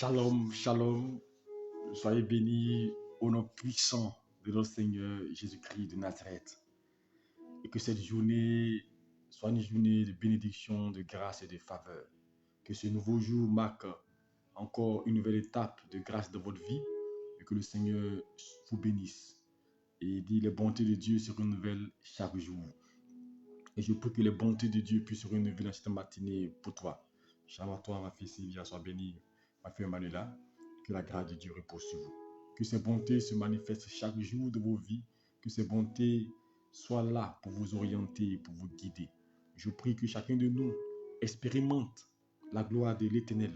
Shalom, shalom, soyez bénis au nom puissant de notre Seigneur Jésus-Christ de Nazareth. Et que cette journée soit une journée de bénédiction, de grâce et de faveur. Que ce nouveau jour marque encore une nouvelle étape de grâce dans votre vie et que le Seigneur vous bénisse. Et il dit les bontés de Dieu se renouvellent chaque jour. Et je prie que les bontés de Dieu puissent se renouveler dans cette matinée pour toi. Shalom à toi, ma fille Sylvia, sois bénie. Ma fille Manuela, que la grâce de Dieu repose sur vous. Que ces bontés se manifestent chaque jour de vos vies. Que ces bontés soient là pour vous orienter, pour vous guider. Je prie que chacun de nous expérimente la gloire de l'Éternel,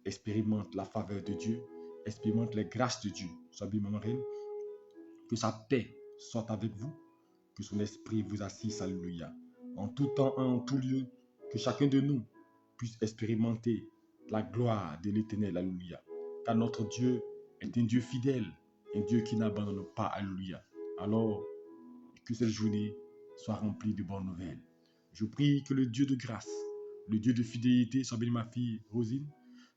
expérimente la faveur de Dieu, expérimente les grâces de Dieu. Sois bénie, ma reine. Que sa paix soit avec vous, que son esprit vous assiste, alléluia. En tout temps, en tout lieu, que chacun de nous puisse expérimenter la gloire de l'Éternel, alléluia. Car notre Dieu est un Dieu fidèle, un Dieu qui n'abandonne pas, alléluia. Alors, que cette journée soit remplie de bonnes nouvelles. Je prie que le Dieu de grâce, le Dieu de fidélité, soit béni ma fille Rosine,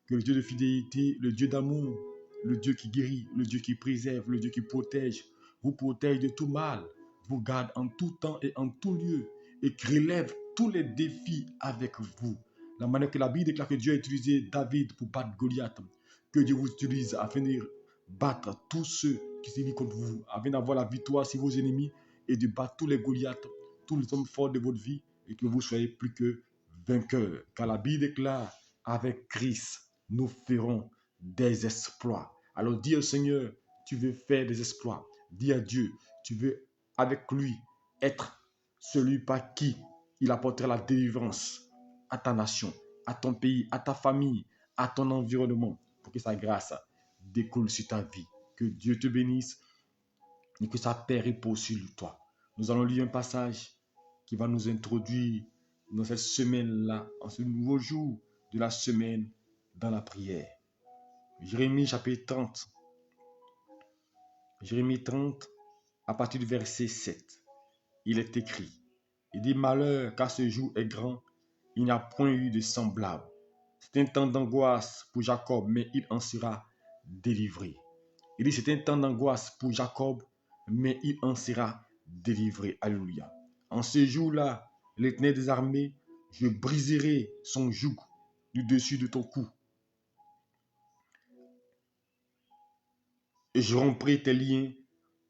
que le Dieu de fidélité, le Dieu d'amour, le Dieu qui guérit, le Dieu qui préserve, le Dieu qui protège, vous protège de tout mal, vous garde en tout temps et en tout lieu, et qui relève tous les défis avec vous. La manière que la Bible déclare que Dieu a utilisé David pour battre Goliath, que Dieu vous utilise afin de battre tous ceux qui se lient contre vous, afin d'avoir la victoire sur vos ennemis et de battre tous les Goliaths, tous les hommes forts de votre vie, et que vous soyez plus que vainqueurs. Car la Bible déclare, avec Christ, nous ferons des exploits. Alors dis au Seigneur, tu veux faire des exploits. Dis à Dieu, tu veux avec lui être celui par qui il apportera la délivrance à ta nation, à ton pays, à ta famille, à ton environnement, pour que sa grâce découle sur ta vie. Que Dieu te bénisse et que sa paix repose sur toi. Nous allons lire un passage qui va nous introduire dans cette semaine-là, en ce nouveau jour de la semaine, dans la prière. Jérémie chapitre 30. Jérémie 30, à partir du verset 7. Il est écrit, il dit malheur car ce jour est grand, il n'y a point eu de semblable. C'est un temps d'angoisse pour Jacob, mais il en sera délivré. Il dit c'est un temps d'angoisse pour Jacob, mais il en sera délivré. Alléluia. En ce jour-là, l'Éternel des armées, je briserai son joug du dessus de ton cou. Et je romprai tes liens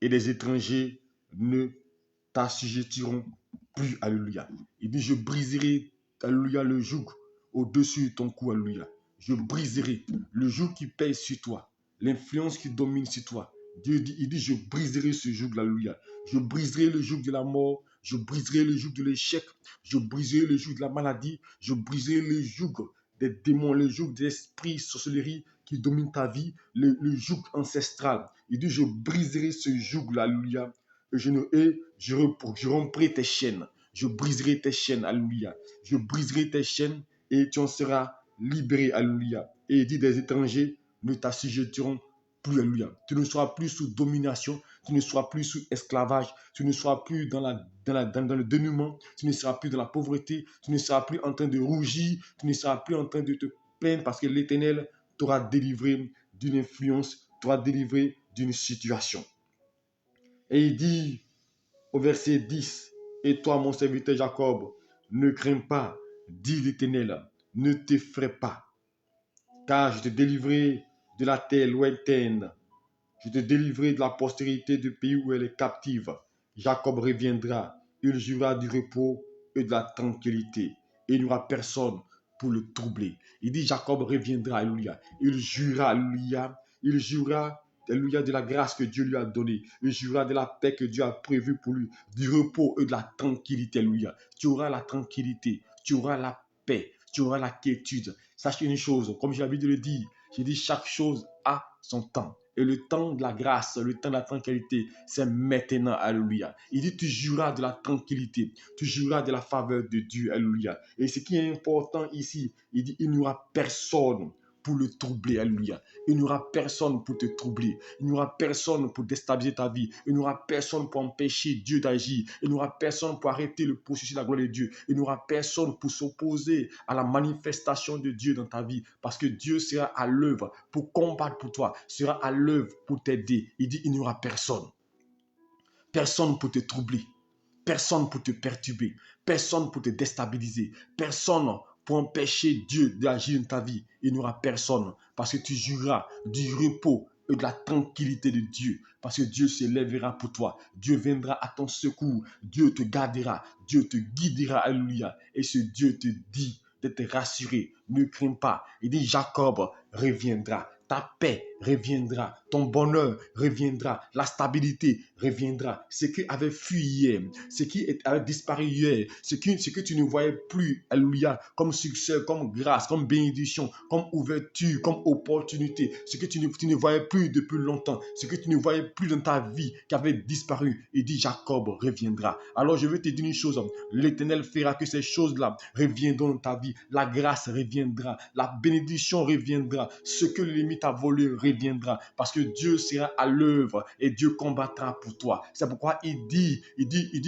et les étrangers ne t'assujettiront plus. Alléluia. Il dit je briserai, alléluia, le joug au-dessus de ton cou. Alléluia. Je briserai le joug qui pèse sur toi, l'influence qui domine sur toi. Dieu dit, il dit je briserai ce joug. Alléluia. Je briserai le joug de la mort, je briserai le joug de l'échec, je briserai le joug de la maladie, je briserai le joug des démons, le joug des esprits, sorcellerie qui domine ta vie, le joug ancestral. Il dit je briserai ce joug-là, alléluia. Et je romprai tes chaînes. Je briserai tes chaînes, alléluia. Je briserai tes chaînes et tu en seras libéré, alléluia. Et il dit des étrangers ne t'assujettiront plus, alléluia. Tu ne seras plus sous domination, tu ne seras plus sous esclavage, tu ne seras plus dans le dénuement, tu ne seras plus dans la pauvreté, tu ne seras plus en train de rougir, tu ne seras plus en train de te plaindre parce que l'Éternel t'aura délivré d'une influence, t'aura délivré d'une situation. Et il dit au verset 10, et toi mon serviteur Jacob, ne crains pas, dit l'Éternel, ne t'effraie pas, car je te délivrerai de la terre lointaine, je te délivrerai de la postérité du pays où elle est captive. Jacob reviendra, il jouira du repos et de la tranquillité, et il n'y aura personne pour le troubler. Il dit Jacob reviendra, alléluia, il jurera, alléluia, il jurera, alléluia, de la grâce que Dieu lui a donnée, il jurera de la paix que Dieu a prévue pour lui, du repos et de la tranquillité, alléluia. Tu auras la tranquillité, tu auras la paix, tu auras la quiétude. Sache une chose, comme j'ai l'habitude de le dire, j'ai dit chaque chose a son temps. Et le temps de la grâce, le temps de la tranquillité, c'est maintenant, alléluia. Il dit, tu jureras de la tranquillité, tu jureras de la faveur de Dieu, alléluia. Et ce qui est important ici, il dit, il n'y aura personne pour le troubler. Alléluia. Il n'y aura personne pour te troubler. Il n'y aura personne pour déstabiliser ta vie. Il n'y aura personne pour empêcher Dieu d'agir. Il n'y aura personne pour arrêter le processus de la gloire de Dieu. Il n'y aura personne pour s'opposer à la manifestation de Dieu dans ta vie. Parce que Dieu sera à l'œuvre pour combattre pour toi, sera à l'œuvre pour t'aider. Il dit, il n'y aura personne. Personne pour te troubler. Personne pour te perturber. Personne pour te déstabiliser. Personne pour empêcher Dieu d'agir dans ta vie. Il n'y aura personne parce que tu jouiras du repos et de la tranquillité de Dieu. Parce que Dieu se lèvera pour toi. Dieu viendra à ton secours. Dieu te gardera. Dieu te guidera. Alléluia. Et ce Dieu te dit d'être rassuré. Ne crains pas. Il dit, Jacob reviendra. Ta paix reviendra, ton bonheur reviendra, la stabilité reviendra. Ce qui avait fui hier, ce qui avait disparu hier, ce que tu ne voyais plus, alléluia, comme succès, comme grâce, comme bénédiction, comme ouverture, comme opportunité, ce que tu ne voyais plus depuis longtemps, ce que tu ne voyais plus dans ta vie qui avait disparu, il dit Jacob reviendra. Alors je veux te dire une chose, l'Éternel fera que ces choses-là reviendront dans ta vie, la grâce reviendra, la bénédiction reviendra, ce que le limite à volé reviendra parce que Dieu sera à l'œuvre et Dieu combattra pour toi. C'est pourquoi il dit,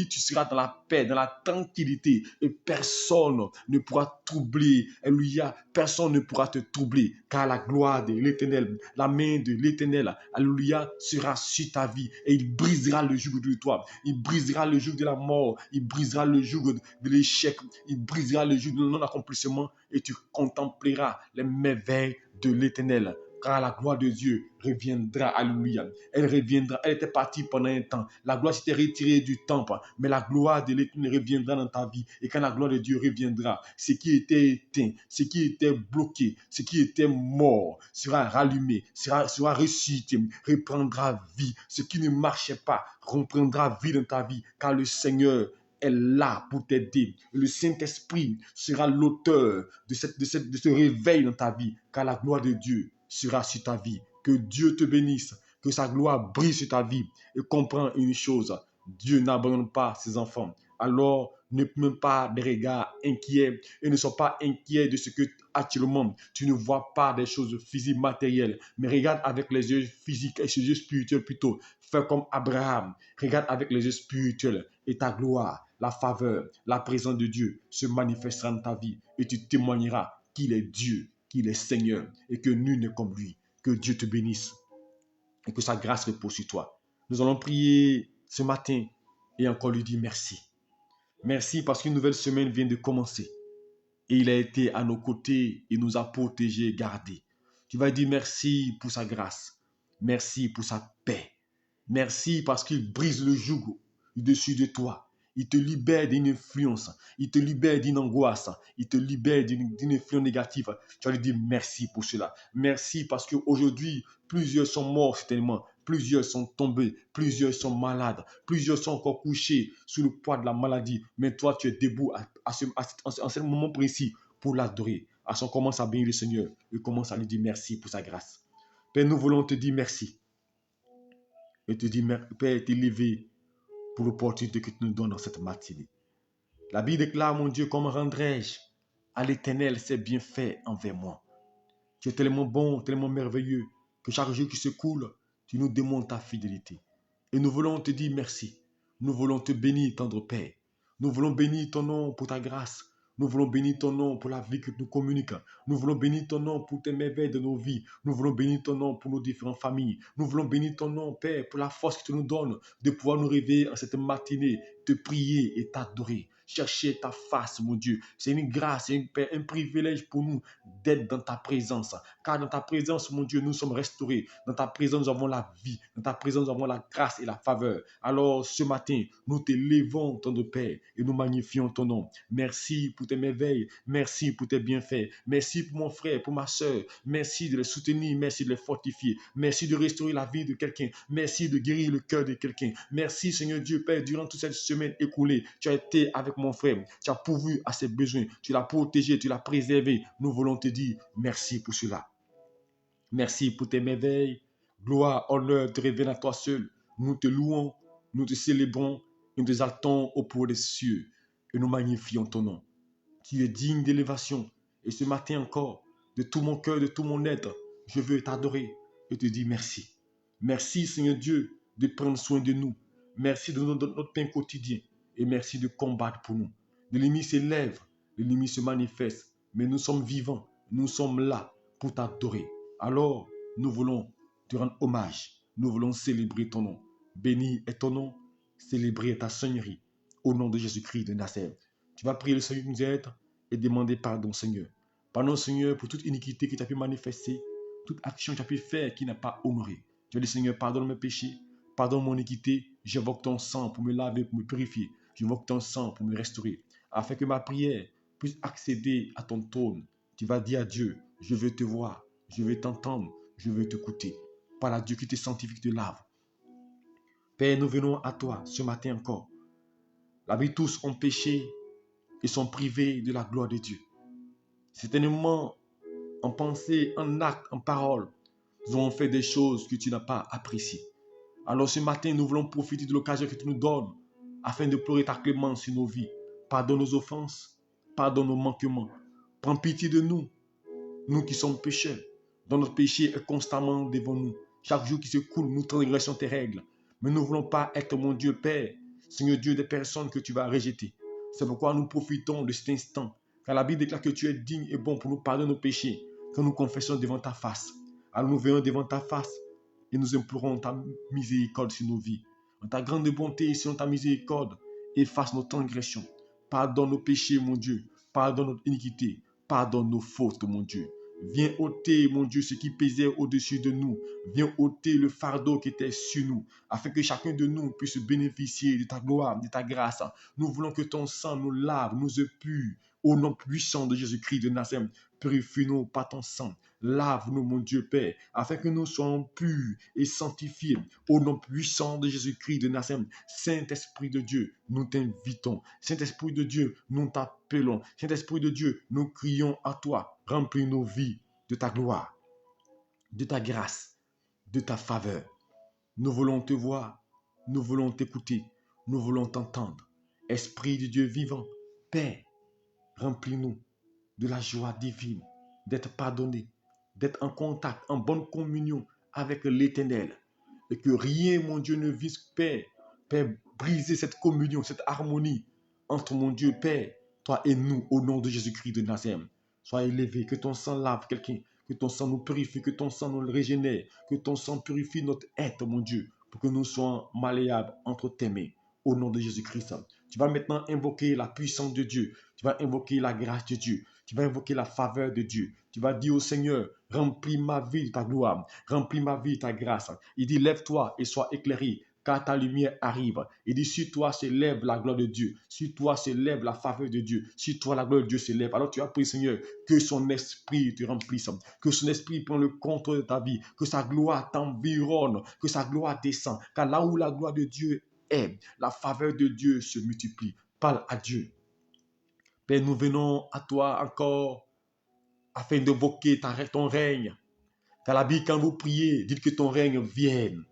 tu seras dans la paix, dans la tranquillité et personne ne pourra troubler. Alléluia, personne ne pourra te troubler car la gloire de l'Éternel, la main de l'Éternel, alléluia, sera sur ta vie et il brisera le joug de toi. Il brisera le joug de la mort, il brisera le joug de l'échec, il brisera le joug de non-accomplissement et tu contempleras les merveilles de l'Éternel. Car la gloire de Dieu reviendra, alléluia. Elle reviendra, elle était partie pendant un temps. La gloire s'était retirée du temple, mais la gloire de l'Éternel reviendra dans ta vie. Et quand la gloire de Dieu reviendra, ce qui était éteint, ce qui était bloqué, ce qui était mort, sera rallumé, sera ressuscité, reprendra vie. Ce qui ne marchait pas, reprendra vie dans ta vie, car le Seigneur est là pour t'aider. Le Saint-Esprit sera l'auteur de ce réveil dans ta vie, car la gloire de Dieu sera sur ta vie. Que Dieu te bénisse, que sa gloire brille sur ta vie et comprends une chose, Dieu n'abandonne pas ses enfants. Alors, ne même pas des regards inquiets et ne sois pas inquiet de ce que actuellement tu ne vois pas des choses physiques matérielles, mais regarde avec les yeux physiques et les yeux spirituels plutôt. Fais comme Abraham, regarde avec les yeux spirituels et ta gloire, la faveur, la présence de Dieu se manifestera dans ta vie et tu témoigneras qu'il est Dieu, qu'il est Seigneur et que nul n'est comme lui. Que Dieu te bénisse et que sa grâce repose sur toi. Nous allons prier ce matin et encore lui dire merci. Merci parce qu'une nouvelle semaine vient de commencer et il a été à nos côtés et nous a protégés et gardés. Tu vas dire merci pour sa grâce, merci pour sa paix, merci parce qu'il brise le joug au-dessus de toi. Il te libère d'une influence, il te libère d'une angoisse, il te libère d'une influence négative. Tu vas lui dire merci pour cela. Merci parce qu'aujourd'hui, plusieurs sont morts certainement, plusieurs sont tombés, plusieurs sont malades, plusieurs sont encore couchés sous le poids de la maladie. Mais toi, tu es debout en ce moment précis pour l'adorer. Alors on commence à bénir le Seigneur et commence à lui dire merci pour sa grâce. Père, nous voulons te dire merci. Et te dire, Père, t'élever pour l'opportunité que tu nous donnes dans cette matinée. La Bible déclare, mon Dieu, comment rendrai-je à l'Éternel ses bienfaits envers moi? Tu es tellement bon, tellement merveilleux, que chaque jour qui se coule, tu nous démontres ta fidélité. Et nous voulons te dire merci. Nous voulons te bénir, tendre Père. Nous voulons bénir ton nom pour ta grâce. Nous voulons bénir ton nom pour la vie que nous communiquons. Nous voulons bénir ton nom pour tes merveilles de nos vies. Nous voulons bénir ton nom pour nos différentes familles. Nous voulons bénir ton nom, Père, pour la force que tu nous donnes de pouvoir nous réveiller en cette matinée, te prier et t'adorer. Chercher ta face, mon Dieu. C'est une grâce, c'est un privilège pour nous d'être dans ta présence. Car dans ta présence, mon Dieu, nous sommes restaurés. Dans ta présence, nous avons la vie. Dans ta présence, nous avons la grâce et la faveur. Alors, ce matin, nous t'élevons, ton Père, et nous magnifions ton nom. Merci pour tes merveilles. Merci pour tes bienfaits. Merci pour mon frère, pour ma soeur. Merci de les soutenir. Merci de les fortifier. Merci de restaurer la vie de quelqu'un. Merci de guérir le cœur de quelqu'un. Merci, Seigneur Dieu, Père, durant toute cette semaine écoulée, tu as été avec mon frère. Tu as pourvu à ses besoins. Tu l'as protégé, tu l'as préservé. Nous voulons te dire merci pour cela. Merci pour tes merveilles. Gloire, honneur te reviennent à toi seul. Nous te louons, nous te célébrons, nous t'exaltons au pour des cieux et nous magnifions ton nom. Tu es digne d'élévation. Et ce matin encore, de tout mon cœur, de tout mon être, je veux t'adorer et te dire merci. Merci, Seigneur Dieu, de prendre soin de nous. Merci de nous donner notre pain quotidien. Et merci de combattre pour nous. L'ennemi s'élève, l'ennemi se manifeste, mais nous sommes vivants, nous sommes là pour t'adorer. Alors, nous voulons te rendre hommage, nous voulons célébrer ton nom. Béni est ton nom, célébré est ta seigneurie, au nom de Jésus-Christ de Nazareth. Tu vas prier le Seigneur nous aide et demander pardon, Seigneur. Pardon, Seigneur, pour toute iniquité que tu as pu manifester, toute action que tu as pu faire qui n'a pas honoré. Tu vas dire, Seigneur, pardonne mes péchés, pardonne mon iniquité, j'invoque ton sang pour me laver, pour me purifier. J'invoque ton sang pour me restaurer, afin que ma prière puisse accéder à ton trône. Tu vas dire à Dieu, je veux te voir, je veux t'entendre, je veux t'écouter. Par la Dieu qui te sanctifie, qui te lave. Père, nous venons à toi ce matin encore. La vie, tous ont péché et sont privés de la gloire de Dieu. Certainement, en pensée, en acte, en parole, nous avons fait des choses que tu n'as pas appréciées. Alors ce matin, nous voulons profiter de l'occasion que tu nous donnes afin de pleurer ta clémence sur nos vies. Pardonne nos offenses, pardonne nos manquements. Prends pitié de nous, nous qui sommes pécheurs, dont notre péché est constamment devant nous. Chaque jour qui se coule, nous transgressons tes règles. Mais nous ne voulons pas être, mon Dieu Père, Seigneur Dieu, des personnes que tu vas rejeter. C'est pourquoi nous profitons de cet instant, car la Bible déclare que tu es digne et bon pour nous pardonner nos péchés, que nous confessons devant ta face. Alors nous venons devant ta face et nous implorons ta miséricorde sur nos vies. En ta grande bonté et selon ta miséricorde, efface nos transgressions. Pardonne nos péchés, mon Dieu. Pardonne notre iniquité. Pardonne nos fautes, mon Dieu. Viens ôter, mon Dieu, ce qui pesait au-dessus de nous. Viens ôter le fardeau qui était sur nous, afin que chacun de nous puisse bénéficier de ta gloire, de ta grâce. Nous voulons que ton sang nous lave, nous épure. Au nom puissant de Jésus-Christ de Nazareth, purifie-nous par ton sang. Lave-nous, mon Dieu Père, afin que nous soyons purs et sanctifiés. Au nom puissant de Jésus-Christ de Nazareth, Saint-Esprit de Dieu, nous t'invitons. Saint-Esprit de Dieu, nous t'appelons. Saint-Esprit de Dieu, nous crions à toi. Remplis nos vies de ta gloire, de ta grâce, de ta faveur. Nous voulons te voir, nous voulons t'écouter, nous voulons t'entendre. Esprit de Dieu vivant, Père, remplis-nous de la joie divine d'être pardonné, d'être en contact, en bonne communion avec l'Éternel. Et que rien, mon Dieu, ne vise, Père, briser cette communion, cette harmonie entre mon Dieu, Père, toi et nous, au nom de Jésus-Christ de Nazareth. Sois élevé, que ton sang lave quelqu'un, que ton sang nous purifie, que ton sang nous régénère, que ton sang purifie notre être, mon Dieu, pour que nous soyons malléables entre tes mains, au nom de Jésus-Christ. Tu vas maintenant invoquer la puissance de Dieu, tu vas invoquer la grâce de Dieu, tu vas invoquer la faveur de Dieu. Tu vas dire au Seigneur, remplis ma vie de ta gloire, remplis ma vie de ta grâce. Il dit, lève-toi et sois éclairé, car ta lumière arrive. Il dit, sur toi s'élève la gloire de Dieu, sur toi s'élève la faveur de Dieu, sur toi la gloire de Dieu s'élève. Alors tu vas prier, Seigneur, que son esprit te remplisse, que son esprit prenne le contrôle de ta vie, que sa gloire t'environne, que sa gloire descend. Car là où la gloire de Dieu est, la faveur de Dieu se multiplie. Parle à Dieu. Père, nous venons à toi encore afin d'évoquer ton règne. Car la Bible, quand vous priez, dites que ton règne vienne.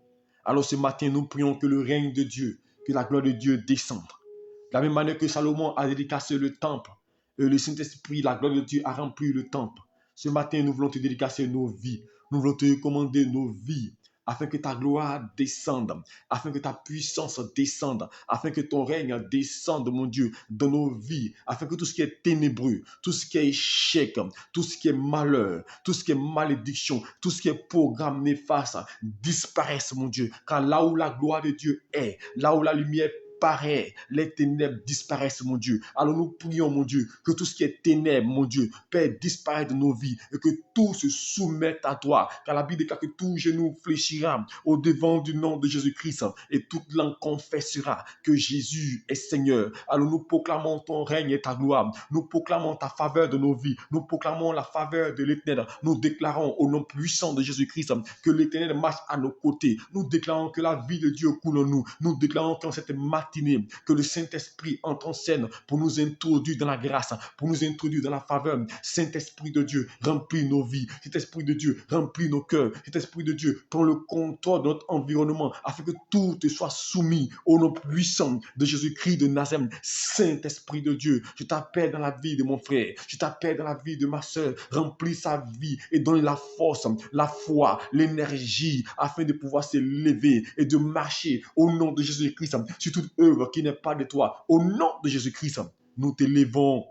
Alors ce matin, nous prions que le règne de Dieu, que la gloire de Dieu descende. De la même manière que Salomon a dédicacé le temple, et le Saint-Esprit, la gloire de Dieu a rempli le temple. Ce matin, nous voulons te dédicacer nos vies. Nous voulons te recommander nos vies, afin que ta gloire descende, afin que ta puissance descende, afin que ton règne descende, mon Dieu, dans nos vies, afin que tout ce qui est ténébreux, tout ce qui est échec, tout ce qui est malheur, tout ce qui est malédiction, tout ce qui est programme néfaste disparaisse, mon Dieu. Car là où la gloire de Dieu est, là où la lumière paraît, les ténèbres disparaissent, mon Dieu. Alors nous prions, mon Dieu, que tout ce qui est ténèbres, mon Dieu, Père, disparaisse de nos vies et que tout se soumette à toi. Car la Bible déclare que tout genou fléchira au devant du nom de Jésus-Christ et toute langue confessera que Jésus est Seigneur. Alors nous proclamons ton règne et ta gloire. Nous proclamons ta faveur de nos vies. Nous proclamons la faveur de l'Éternel. Nous déclarons au nom puissant de Jésus-Christ que l'Éternel marche à nos côtés. Nous déclarons que la vie de Dieu coule en nous. Nous déclarons qu'en cette matin, matinée, que le Saint-Esprit entre en scène pour nous introduire dans la grâce, pour nous introduire dans la faveur. Saint-Esprit de Dieu, remplis nos vies. Saint-Esprit de Dieu, remplis nos cœurs. Saint-Esprit de Dieu, prends le contrôle de notre environnement afin que tout te soit soumis au nom puissant de Jésus-Christ de Nazareth. Saint-Esprit de Dieu, je t'appelle dans la vie de mon frère, je t'appelle dans la vie de ma soeur. Remplis sa vie et donne la force, la foi, l'énergie afin de pouvoir se lever et de marcher au nom de Jésus-Christ sur toute œuvre qui n'est pas de toi. Au nom de Jésus-Christ, nous t'élevons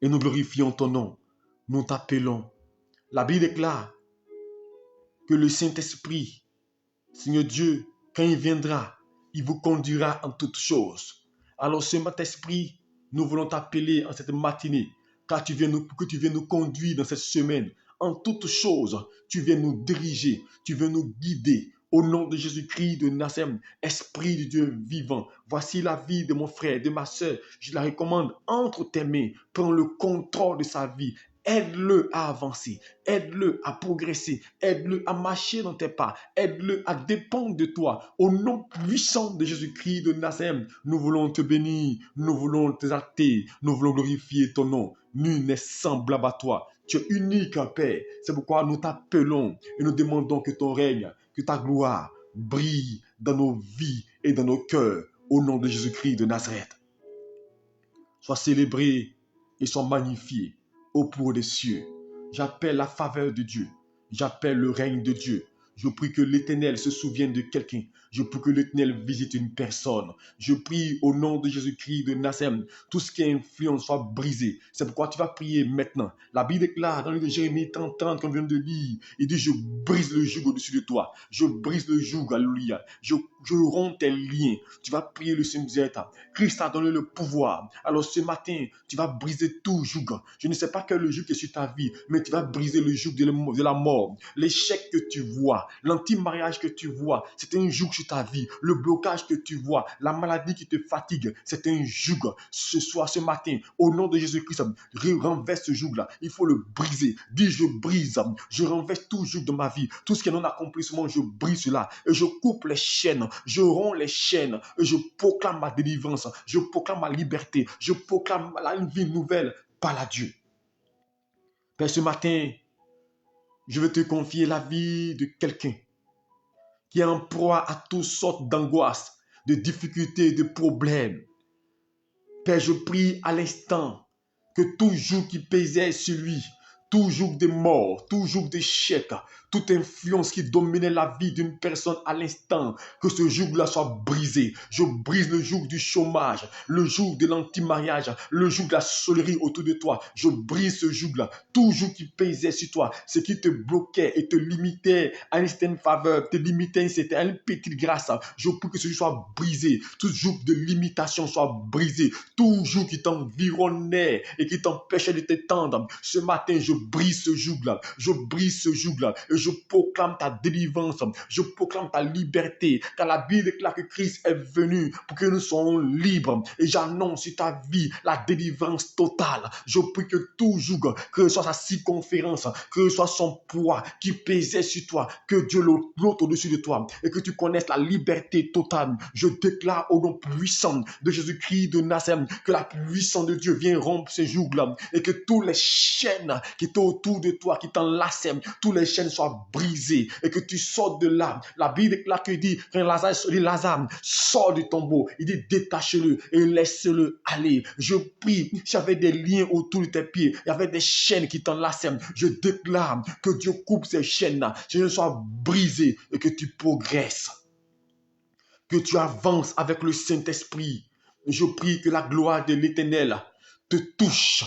et nous glorifions ton nom. Nous t'appelons. La Bible déclare que le Saint-Esprit, Seigneur Dieu, quand il viendra, il vous conduira en toutes choses. Alors, Saint-Esprit, nous voulons t'appeler en cette matinée, car que tu viennes nous conduire dans cette semaine. En toutes choses, tu viens nous diriger, tu viens nous guider. Au nom de Jésus-Christ de Nazareth, Esprit de Dieu vivant, voici la vie de mon frère, de ma soeur. Je la recommande entre tes mains. Prends le contrôle de sa vie. Aide-le à avancer, aide-le à progresser, aide-le à marcher dans tes pas, aide-le à dépendre de toi. Au nom puissant de Jésus-Christ de Nazareth, nous voulons te bénir, nous voulons t'exalter, nous voulons glorifier ton nom. Nul n'est semblable à toi. Tu es unique, Père. C'est pourquoi nous t'appelons et nous demandons que ton règne, que ta gloire brille dans nos vies et dans nos cœurs. Au nom de Jésus-Christ de Nazareth. Sois célébré et sois magnifié au pour des cieux. J'appelle la faveur de Dieu. J'appelle le règne de Dieu. Je prie que l'Éternel se souvienne de quelqu'un. Je prie que l'Éternel visite une personne. Je prie au nom de Jésus-Christ de Nazareth. Tout ce qui est influence soit brisé. C'est pourquoi tu vas prier maintenant. La Bible déclare dans le livre de Jérémie 30 qu'on vient de lire. Il dit, je brise le joug au-dessus de toi. Je brise le joug, alléluia. Je romps tes liens. Tu vas prier le Saint-Esprit. Christ a donné le pouvoir. Alors ce matin, tu vas briser tout joug. Je ne sais pas quel le joug est sur ta vie, mais tu vas briser le joug de la mort. L'échec que tu vois, l'anti-mariage que tu vois, c'est un joug sur ta vie. Le blocage que tu vois, la maladie qui te fatigue, c'est un joug. Ce soir, ce matin, au nom de Jésus-Christ, renverse ce joug-là. Il faut le briser. Dis, je brise. Je renverse tout joug de ma vie. Tout ce qui est non accomplissement, je brise cela. Et je coupe les chaînes. Je romps les chaînes. Et je proclame ma délivrance. Je proclame ma liberté. Je proclame une vie nouvelle par la Dieu. Père, ce matin, je veux te confier la vie de quelqu'un qui est en proie à toutes sortes d'angoisses, de difficultés, de problèmes. Père, je prie à l'instant que tout joug qui pesait sur lui, tout joug de mort, tout joug d'échec, toute influence qui dominait la vie d'une personne à l'instant, que ce joug-là soit brisé. Je brise le joug du chômage, le joug de l'anti-mariage, le joug de la solerie autour de toi. Je brise ce joug-là. Tout joug qui pesait sur toi, ce qui te bloquait et te limitait à une certaine faveur, te limitait à une petite grâce. Je prie que ce joug soit brisé. Tout joug de limitation soit brisé. Tout joug qui t'environnait et qui t'empêchait de t'étendre. Ce matin, je brise ce joug-là. Je brise ce joug-là. Et je proclame ta délivrance. Je proclame ta liberté. Car la Bible déclare que Christ est venu pour que nous soyons libres. Et j'annonce sur ta vie la délivrance totale. Je prie que tout joug, que ce soit sa circonférence, que ce soit son poids qui pesait sur toi, que Dieu l'ôte au-dessus de toi et que tu connaisses la liberté totale. Je déclare au nom puissant de Jésus-Christ de Nazareth que la puissance de Dieu vient rompre ces jougs-là et que tous les chaînes qui étaient autour de toi, qui t'enlaçaient, tous les chaînes soient brisées et que tu sortes de là. La Bible déclare que dit, quand Lazare sort du tombeau, il dit détache-le et laisse-le aller. Je prie, s'il y avait des liens autour de tes pieds, il y avait des chaînes qui t'enlaçaient, je déclare que Dieu coupe ces chaînes-là, que elles soient brisées et que tu progresses, que tu avances avec le Saint-Esprit. Je prie que la gloire de l'Éternel te touche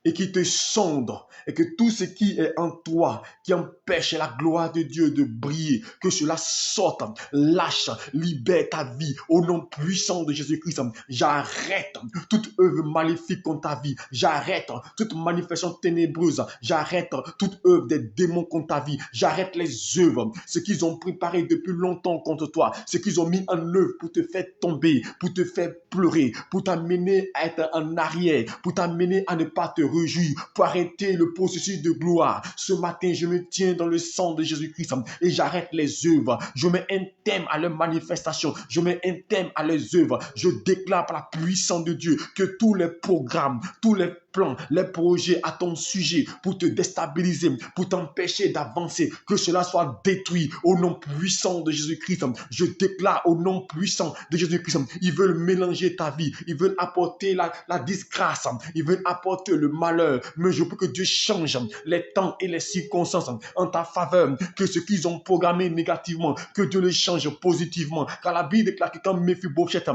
et qui te sonde, et que tout ce qui est en toi, qui empêche la gloire de Dieu de briller, que cela sorte, lâche, libère ta vie, au nom puissant de Jésus-Christ. J'arrête toute œuvre maléfique contre ta vie, j'arrête toute manifestation ténébreuse, j'arrête toute œuvre des démons contre ta vie, j'arrête les œuvres, ce qu'ils ont préparé depuis longtemps contre toi, ce qu'ils ont mis en œuvre pour te faire tomber, pour te faire pleurer, pour t'amener à être en arrière, pour t'amener à ne pas te réjouir, pour arrêter le processus de gloire. Ce matin, je me tiens dans le sang de Jésus-Christ et j'arrête les œuvres. Je mets un terme à leur manifestation. Je mets un terme à leurs œuvres. Je déclare par la puissance de Dieu que tous les programmes, tous les plans, les projets à ton sujet pour te déstabiliser, pour t'empêcher d'avancer, que cela soit détruit au nom puissant de Jésus-Christ. Je déclare au nom puissant de Jésus-Christ. Ils veulent mélanger ta vie. Ils veulent apporter la disgrâce. Ils veulent apporter le malheur. Mais je veux que Dieu change les temps et les circonstances en ta faveur. Que ce qu'ils ont programmé négativement, que Dieu le change positivement. Car la Bible déclare que quand Méphibosheth,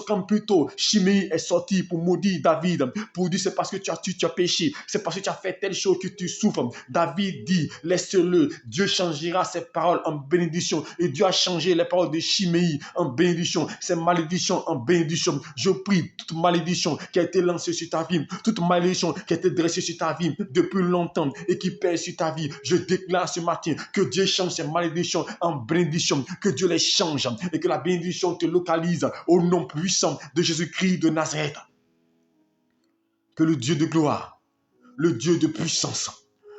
quand plutôt Chiméi est sorti pour maudire David, pour dire c'est parce que tu as péché, c'est parce que tu as fait telle chose que tu souffres. David dit, laisse-le, Dieu changera ses paroles en bénédiction. Et Dieu a changé les paroles de Chiméi en bénédiction, ses malédictions en bénédiction. Je prie toute malédiction qui a été lancée sur ta vie, toute malédiction qui a été dressée sur ta vie depuis longtemps et qui pèse sur ta vie. Je déclare ce matin que Dieu change ces malédictions en bénédiction, que Dieu les change et que la bénédiction te localise au nom puissant de Jésus-Christ de Nazareth. Que le Dieu de gloire, le Dieu de puissance,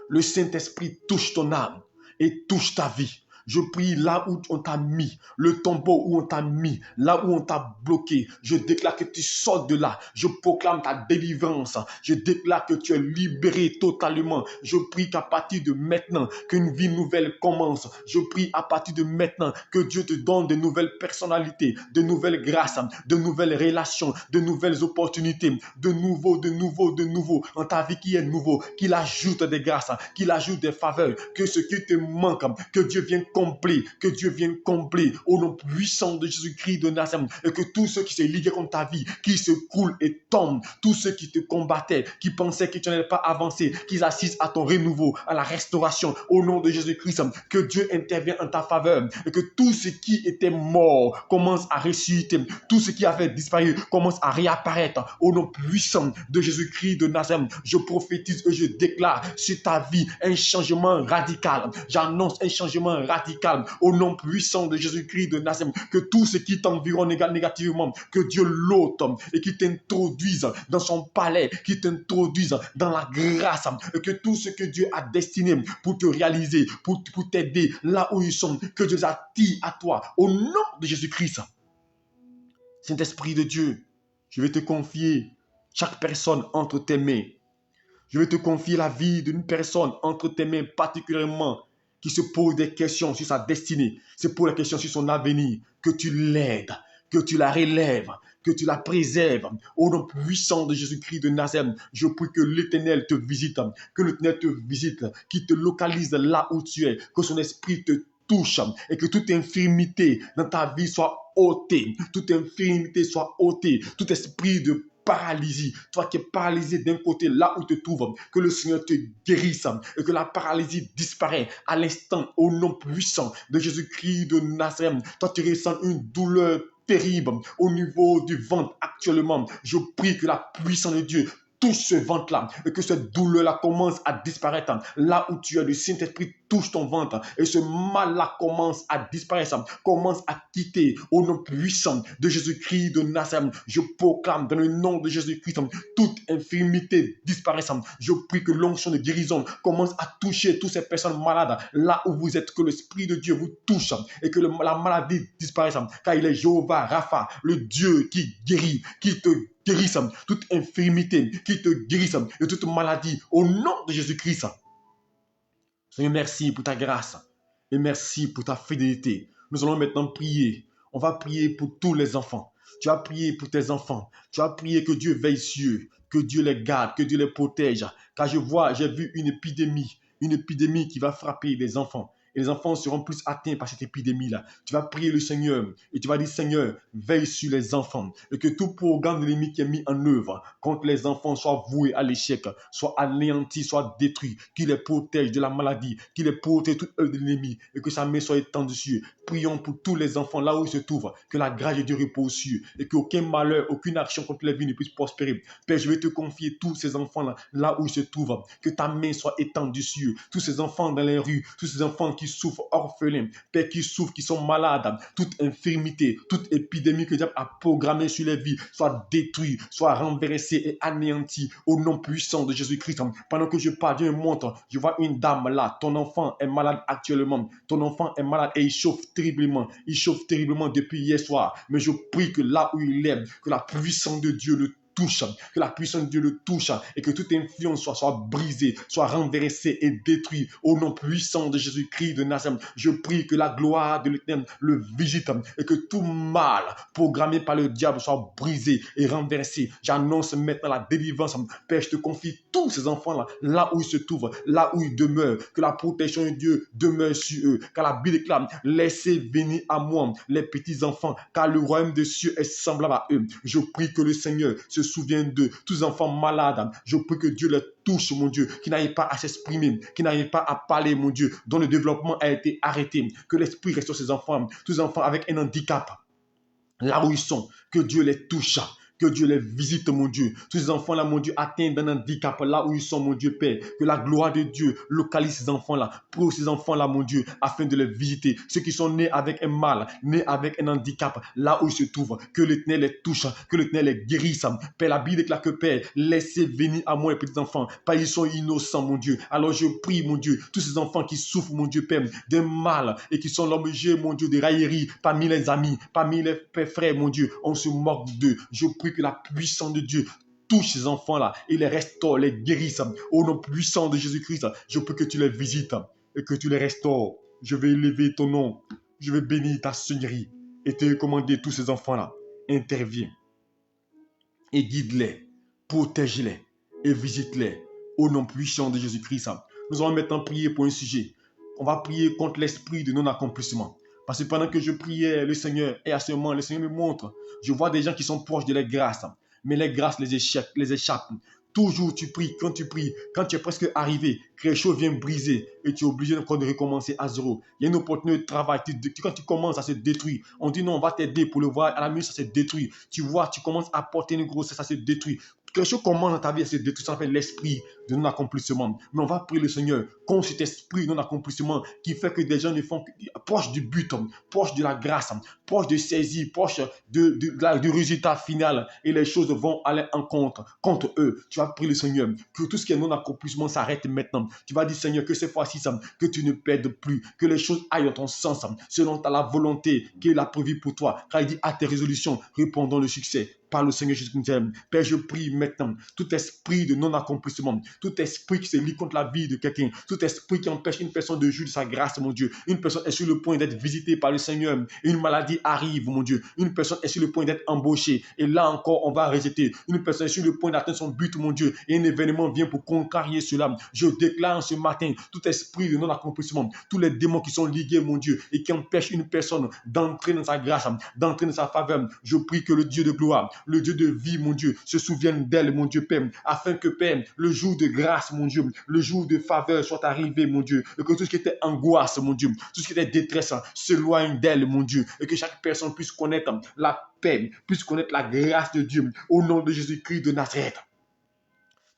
le Saint-Esprit touche ton âme et touche ta vie. Je prie là où on t'a mis, le tombeau où on t'a mis, là où on t'a bloqué. Je déclare que tu sors de là. Je proclame ta délivrance. Je déclare que tu es libéré totalement. Je prie qu'à partir de maintenant, qu'une vie nouvelle commence. Je prie à partir de maintenant que Dieu te donne de nouvelles personnalités, de nouvelles grâces, de nouvelles relations, de nouvelles opportunités, de nouveau dans ta vie qui est nouveau, qu'il ajoute des grâces, qu'il ajoute des faveurs, que ce qui te manque, que Dieu vienne complet, que Dieu vienne complet au nom puissant de Jésus-Christ de Nazareth, et que tous ceux qui se liguaient contre ta vie, qui se coulent et tombent, tous ceux qui te combattaient, qui pensaient que tu n'allais pas avancer, qu'ils assistent à ton renouveau, à la restauration, au nom de Jésus-Christ, que Dieu intervienne en ta faveur, et que tout ce qui était mort commence à ressusciter, tout ce qui avait disparu commence à réapparaître, au nom puissant de Jésus-Christ de Nazareth. Je prophétise et je déclare sur ta vie un changement radical. J'annonce un changement radical au nom puissant de Jésus-Christ de Nazareth, que tout ce qui t'environne négativement, que Dieu l'ôte et qui t'introduise dans son palais, qui t'introduise dans la grâce, et que tout ce que Dieu a destiné pour te réaliser, pour t'aider là où ils sont, que Dieu les attire à toi au nom de Jésus-Christ. Saint-Esprit de Dieu, je vais te confier chaque personne entre tes mains. Je vais te confier la vie d'une personne entre tes mains, particulièrement qui se pose des questions sur sa destinée, se pose des questions sur son avenir, que tu l'aides, que tu la relèves, que tu la préserves. Au nom puissant de Jésus-Christ de Nazareth, je prie que l'Éternel te visite, qu'il te localise là où tu es, que son esprit te touche et que toute infirmité dans ta vie soit ôtée, toute infirmité soit ôtée, tout esprit de paralysie, toi qui es paralysé d'un côté là où tu te trouves, que le Seigneur te guérisse et que la paralysie disparaît à l'instant au nom puissant de Jésus-Christ de Nazareth. Toi tu ressens une douleur terrible au niveau du ventre actuellement. Je prie que la puissance de Dieu touche ce ventre-là et que cette douleur-là commence à disparaître. Là où tu es, le Saint-Esprit touche ton ventre et ce mal-là commence à disparaître, commence à quitter au nom puissant de Jésus-Christ de Nazareth. Je proclame dans le nom de Jésus-Christ toute infirmité disparaisse. Je prie que l'onction de guérison commence à toucher toutes ces personnes malades là où vous êtes, que l'Esprit de Dieu vous touche et que la maladie disparaisse, car il est Jéhovah Rapha, le Dieu qui guérit, qui te guérisse toute infirmité, qui te guérisse de toute maladie au nom de Jésus-Christ. Seigneur, merci pour ta grâce et merci pour ta fidélité. Nous allons maintenant prier. On va prier pour tous les enfants. Tu as prié pour tes enfants. Tu as prié que Dieu veille sur eux, que Dieu les garde, que Dieu les protège. Car j'ai vu une épidémie qui va frapper les enfants. Et les enfants seront plus atteints par cette épidémie-là. Tu vas prier le Seigneur et tu vas dire, Seigneur, veille sur les enfants. Et que tout programme de l'ennemi qui est mis en œuvre contre les enfants soit voué à l'échec, soit anéanti, soit détruit. Qu'il les protège de la maladie, qu'il les protège de toute œuvre de l'ennemi et que sa main soit étendue sur eux. Prions pour tous les enfants là où ils se trouvent, que la grâce de Dieu repose sur eux et qu'aucun malheur, aucune action contre les vies ne puisse prospérer. Père, je vais te confier tous ces enfants là où ils se trouvent, que ta main soit étendue sur eux. Tous ces enfants dans les rues, tous ces enfants qui qui souffrent, orphelins, Père, qui souffrent, qui sont malades, toute infirmité, toute épidémie que le diable a programmée sur les vies, soit détruite, soit renversée et anéantie au nom puissant de Jésus-Christ. Pendant que je parle, Dieu me montre, je vois une dame là, ton enfant est malade actuellement, ton enfant est malade et il chauffe terriblement depuis hier soir, mais je prie que là où il est, que la puissance de Dieu le touche, que la puissance de Dieu le touche et que toute influence soit brisée, soit renversée et détruite au nom puissant de Jésus-Christ de Nazareth. Je prie que la gloire de l'Éternel le visite et que tout mal programmé par le diable soit brisé et renversé. J'annonce maintenant la délivrance. Père, je te confie tous ces enfants-là, là où ils se trouvent, là où ils demeurent, que la protection de Dieu demeure sur eux, car la Bible déclare, laissez venir à moi les petits enfants, car le royaume des cieux est semblable à eux. Je prie que le Seigneur se souvienne d'eux, tous les enfants malades. Je prie que Dieu les touche, mon Dieu, qui n'arrive pas à s'exprimer, qui n'arrive pas à parler, mon Dieu, dont le développement a été arrêté. Que l'esprit reste sur ces enfants, tous les enfants avec un handicap, là où ils sont, que Dieu les touche. Que Dieu les visite, mon Dieu. Tous ces enfants-là, mon Dieu, atteignent d'un handicap là où ils sont, mon Dieu, Père. Que la gloire de Dieu localise ces enfants-là, pour ces enfants-là, mon Dieu, afin de les visiter. Ceux qui sont nés avec un mal, nés avec un handicap, là où ils se trouvent, que l'Éternel les touche, que l'Éternel les guérisse. Père, la Bible déclare que, Père, laissez venir à moi les petits enfants, car ils sont innocents, mon Dieu. Alors je prie, mon Dieu, tous ces enfants qui souffrent, mon Dieu, Père, d'un mal et qui sont l'objet, mon Dieu, de railleries parmi les amis, parmi les frères, mon Dieu, on se moque d'eux. Je prie que la puissance de Dieu touche ces enfants-là et les restaure, les guérisse. Au nom puissant de Jésus-Christ, je prie que tu les visites et que tu les restaures. Je vais élever ton nom. Je vais bénir ta seigneurie et te recommander tous ces enfants-là. Interviens et guide-les, protège-les et visite-les. Au nom puissant de Jésus-Christ. Nous allons maintenant prier pour un sujet. On va prier contre l'esprit de non-accomplissement. Parce que pendant que je priais, le Seigneur, et à ce moment, le Seigneur me montre, je vois des gens qui sont proches de la grâce, mais les grâces les échappent. Toujours tu pries, quand tu es presque arrivé, quelque chose vient briser et tu es obligé encore de recommencer à zéro. Il y a une opportunité de travail, quand tu commences à se détruire, on dit non, on va t'aider pour le voir, à la minute ça se détruit. Tu vois, tu commences à porter une grossesse, ça se détruit. Quelque chose commence dans ta vie à se détruire, ça s'appelle l'esprit de non-accomplissement. Mais on va prier le Seigneur contre cet esprit de non-accomplissement qui fait que des gens ne font que proche du but, proche de la grâce, proche de saisie, proche du résultat final. Et les choses vont aller en contre eux. Tu vas prier le Seigneur que tout ce qui est non-accomplissement s'arrête maintenant. Tu vas dire Seigneur que cette fois-ci, que tu ne perdes plus, que les choses aillent dans ton sens, selon ta la volonté qui est la prévue pour toi. Car il dit à tes résolutions, répondons le succès. Par le Seigneur Jésus-Christ. Père, je prie maintenant, tout esprit de non-accomplissement, tout esprit qui se lie contre la vie de quelqu'un, tout esprit qui empêche une personne de jouir de sa grâce, mon Dieu. Une personne est sur le point d'être visitée par le Seigneur, et une maladie arrive, mon Dieu. Une personne est sur le point d'être embauchée, et là encore, on va rejeter. Une personne est sur le point d'atteindre son but, mon Dieu, et un événement vient pour contrarier cela. Je déclare ce matin, tout esprit de non-accomplissement, tous les démons qui sont ligués, mon Dieu, et qui empêchent une personne d'entrer dans sa grâce, d'entrer dans sa faveur. Je prie que le Dieu de gloire, le Dieu de vie, mon Dieu, se souvienne d'elle, mon Dieu, Père, afin que, Père, le jour de grâce, mon Dieu, le jour de faveur soit arrivé, mon Dieu, et que tout ce qui était angoisse, mon Dieu, tout ce qui était détresse, s'éloigne d'elle, mon Dieu, et que chaque personne puisse connaître la paix, puisse connaître la grâce de Dieu, au nom de Jésus-Christ de Nazareth.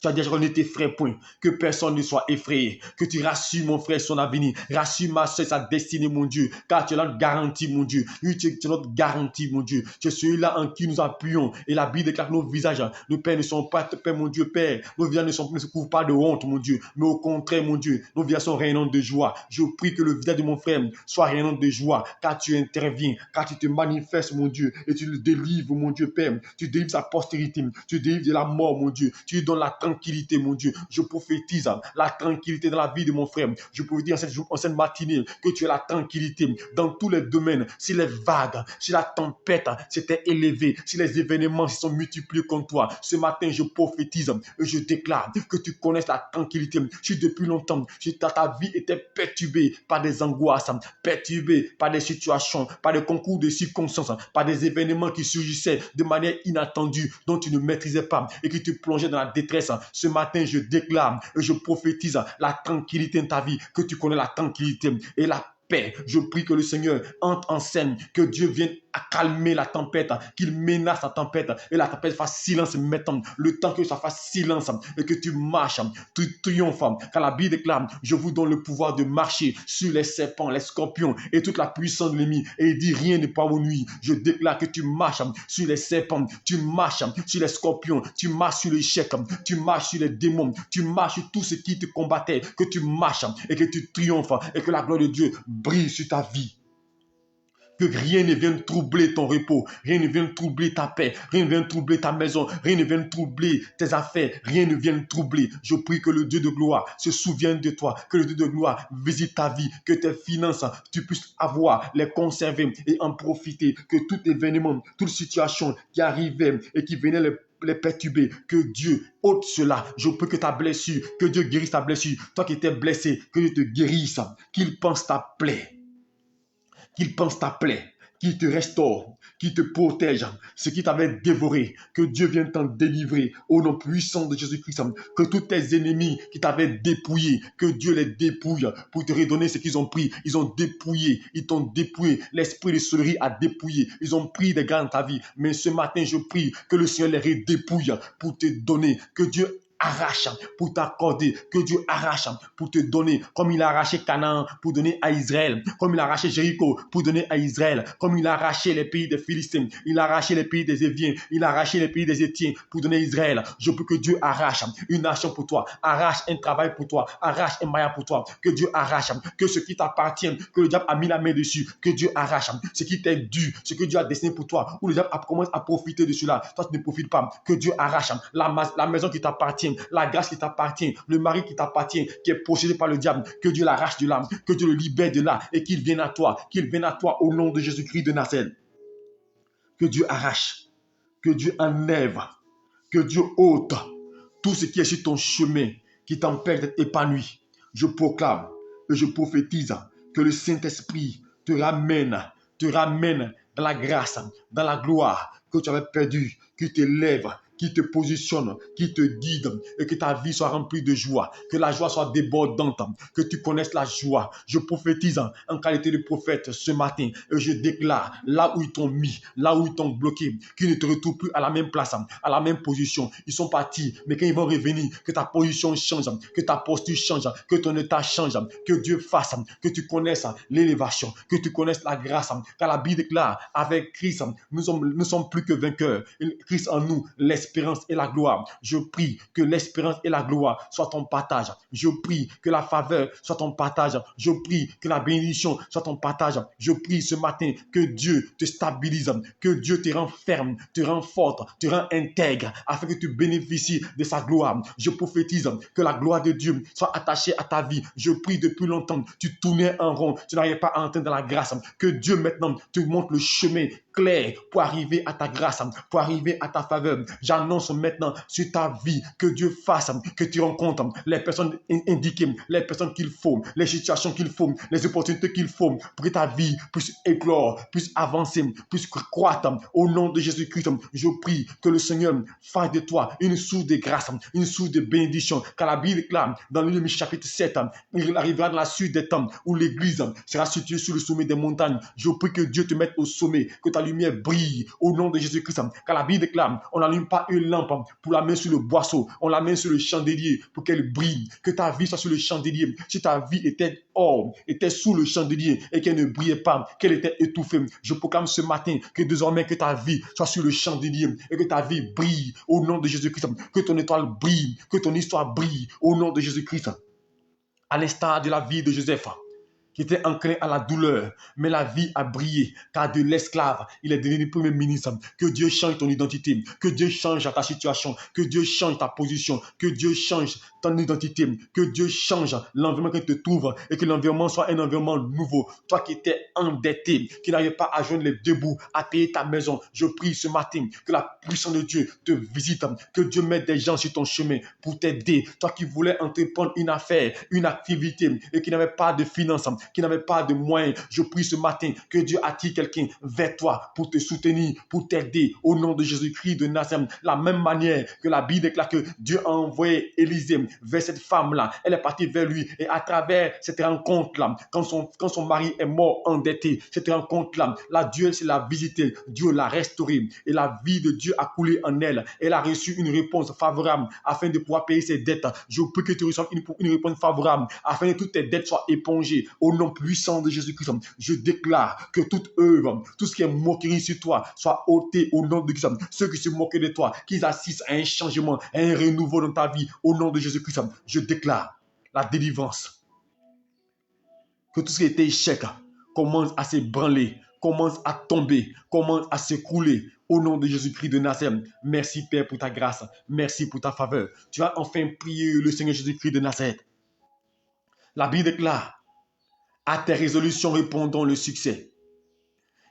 Tu as déjà reconnu tes frères, point. Que personne ne soit effrayé. Que tu rassures mon frère son avenir. Rassure ma soeur sa destinée, mon Dieu. Car tu es notre garantie, mon Dieu. Oui, tu es notre garantie, mon Dieu. Tu es celui-là en qui nous appuyons. Et la Bible déclare que nos visages, nos pères ne sont pas, Père, mon Dieu, Père. Nos visages ne se couvrent pas de honte, mon Dieu. Mais au contraire, mon Dieu, nos visages sont rayonnants de joie. Je prie que le visage de mon frère soit rayonnant de joie. Car tu interviens. Car tu te manifestes, mon Dieu. Et tu le délivres, mon Dieu, Père. Tu délivres sa postérité. Tu délivres de la mort, mon Dieu. Tu lui donnes la tranquillité, mon Dieu. Je prophétise la tranquillité dans la vie de mon frère. Je prophétise en cette matinée que tu as la tranquillité dans tous les domaines. Si les vagues, si la tempête s'était élevée, si les événements se sont multipliés contre toi, ce matin je prophétise et je déclare que tu connaisses la tranquillité. Si depuis longtemps, si ta vie était perturbée par des angoisses, perturbée par des situations, par des concours de circonstances, par des événements qui surgissaient de manière inattendue, dont tu ne maîtrisais pas et qui te plongeaient dans la détresse, ce matin, je déclare et je prophétise la tranquillité de ta vie, que tu connais la tranquillité et la paix. Je prie que le Seigneur entre en scène, que Dieu vienne à calmer la tempête, qu'il menace la tempête et la tempête fasse silence maintenant, le temps que ça fasse silence et que tu marches, tu triomphes, car la Bible déclare, je vous donne le pouvoir de marcher sur les serpents, les scorpions et toute la puissance de l'ennemi, et il dit rien ne peut vous nuire. Je déclare que tu marches sur les serpents, tu marches sur les scorpions, tu marches sur l'échec, tu marches sur les démons, tu marches sur tout ce qui te combattait, que tu marches et que tu triomphes et que la gloire de Dieu brille sur ta vie. Que rien ne vienne troubler ton repos, rien ne vienne troubler ta paix, rien ne vienne troubler ta maison, rien ne vienne troubler tes affaires, rien ne vienne troubler. Je prie que le Dieu de gloire se souvienne de toi, que le Dieu de gloire visite ta vie, que tes finances, tu puisses avoir, les conserver et en profiter, que tout événement, toute situation qui arrivait et qui venait les perturber, que Dieu ôte cela. Je prie que ta blessure, que Dieu guérisse ta blessure. Toi qui étais blessé, que Dieu te guérisse, qu'il pense ta plaie. Qu'il pense ta plaie, qu'il te restaure, qu'il te protège, ce qui t'avait dévoré, que Dieu vienne t'en délivrer au nom puissant de Jésus-Christ, que tous tes ennemis qui t'avaient dépouillé, que Dieu les dépouille pour te redonner ce qu'ils ont pris. Ils ont dépouillé, ils t'ont dépouillé, l'esprit de saulerie a dépouillé, ils ont pris des gars dans ta vie, mais ce matin je prie que le Seigneur les redépouille pour te donner, que Dieu arrache pour t'accorder, que Dieu arrache pour te donner, comme il a arraché Canaan pour donner à Israël, comme il a arraché Jéricho pour donner à Israël, comme il a arraché les pays des Philistins, il a arraché les pays des Éviens, il a arraché les pays des Étiens pour donner à Israël. Je peux que Dieu arrache une nation pour toi, arrache un travail pour toi, arrache un mariage pour toi, que Dieu arrache, que ce qui t'appartient, que le diable a mis la main dessus, que Dieu arrache, ce qui t'est dû, ce que Dieu a destiné pour toi, où le diable commence à profiter de cela, toi tu ne profites pas, que Dieu arrache la maison qui t'appartient, la grâce qui t'appartient, le mari qui t'appartient, qui est possédé par le diable, que Dieu l'arrache de là, que Dieu le libère de là et qu'il vienne à toi au nom de Jésus-Christ de Nazareth. Que Dieu arrache, que Dieu enlève, que Dieu ôte tout ce qui est sur ton chemin, qui t'empêche d'être épanoui. Je proclame et je prophétise que le Saint-Esprit te ramène dans la grâce, dans la gloire que tu avais perdue, qui t'élève, qui te positionne, qui te guide et que ta vie soit remplie de joie, que la joie soit débordante, que tu connaisses la joie. Je prophétise en qualité de prophète ce matin et je déclare là où ils t'ont mis, là où ils t'ont bloqué, qu'ils ne te retrouvent plus à la même place, à la même position. Ils sont partis, mais quand ils vont revenir, que ta position change, que ta posture change, que ton état change, que Dieu fasse, que tu connaisses l'élévation, que tu connaisses la grâce, car la Bible déclare avec Christ, nous sommes plus que vainqueurs. Christ en nous, l'espérance et la gloire. Je prie que l'espérance et la gloire soient ton partage. Je prie que la faveur soit ton partage. Je prie que la bénédiction soit ton partage. Je prie ce matin que Dieu te stabilise, que Dieu te rend ferme, te rend forte, te rend intègre, afin que tu bénéficies de sa gloire. Je prophétise que la gloire de Dieu soit attachée à ta vie. Je prie depuis longtemps, tu tournais en rond, tu n'arrivais pas à entrer dans la grâce. Que Dieu maintenant te montre le chemin clair pour arriver à ta grâce, pour arriver à ta faveur. J'annonce maintenant sur ta vie que Dieu fasse, que tu rencontres les personnes indiquées, les personnes qu'il faut, les situations qu'il faut, les opportunités qu'il faut pour que ta vie puisse éclore, puisse avancer, puisse croître. Au nom de Jésus-Christ, je prie que le Seigneur fasse de toi une source de grâce, une source de bénédiction. Car la Bible déclare dans le chapitre 7, il arrivera dans la suite des temps où l'Église sera située sur le sommet des montagnes. Je prie que Dieu te mette au sommet, que ta lumière brille au nom de Jésus-Christ. Car la Bible déclare, on n'allume pas une lampe pour la mettre sur le boisseau, on la met sur le chandelier pour qu'elle brille, que ta vie soit sur le chandelier. Si ta vie était hors, était sous le chandelier et qu'elle ne brillait pas, qu'elle était étouffée, je proclame ce matin que désormais que ta vie soit sur le chandelier et que ta vie brille au nom de Jésus-Christ, que ton étoile brille, que ton histoire brille au nom de Jésus-Christ. À l'instar de la vie de Joseph, qui était enclin à la douleur, mais la vie a brillé, car de l'esclave, il est devenu premier ministre. Que Dieu change ton identité, que Dieu change ta situation, que Dieu change ta position, que Dieu change ton identité, que Dieu change l'environnement que tu te trouves et que l'environnement soit un environnement nouveau. Toi qui étais endetté, qui n'arrivais pas à joindre les deux bouts, à payer ta maison, je prie ce matin que la puissance de Dieu te visite, que Dieu mette des gens sur ton chemin pour t'aider. Toi qui voulais entreprendre une affaire, une activité et qui n'avait pas de finances, qui n'avaient pas de moyens. Je prie ce matin que Dieu attire quelqu'un vers toi pour te soutenir, pour t'aider au nom de Jésus-Christ de Nazareth. La même manière que la Bible déclare que Dieu a envoyé Élisée vers cette femme-là. Elle est partie vers lui et à travers cette rencontre-là, quand son mari est mort endetté, cette rencontre-là, Dieu l'a visité, Dieu l'a restauré et la vie de Dieu a coulé en elle. Elle a reçu une réponse favorable afin de pouvoir payer ses dettes. Je prie que tu reçoives une réponse favorable afin que toutes tes dettes soient épongées au nom puissant de Jésus-Christ. Je déclare que toute œuvre, tout ce qui est moquerie sur toi, soit ôté au nom de Christ. Ceux qui se moquent de toi, qu'ils assistent à un changement, à un renouveau dans ta vie au nom de Jésus-Christ. Je déclare la délivrance. Que tout ce qui était échec commence à s'ébranler, commence à tomber, commence à s'écrouler au nom de Jésus-Christ de Nazareth. Merci Père pour ta grâce, merci pour ta faveur. Tu vas enfin prier le Seigneur Jésus-Christ de Nazareth. La Bible déclare, à tes résolutions répondons le succès.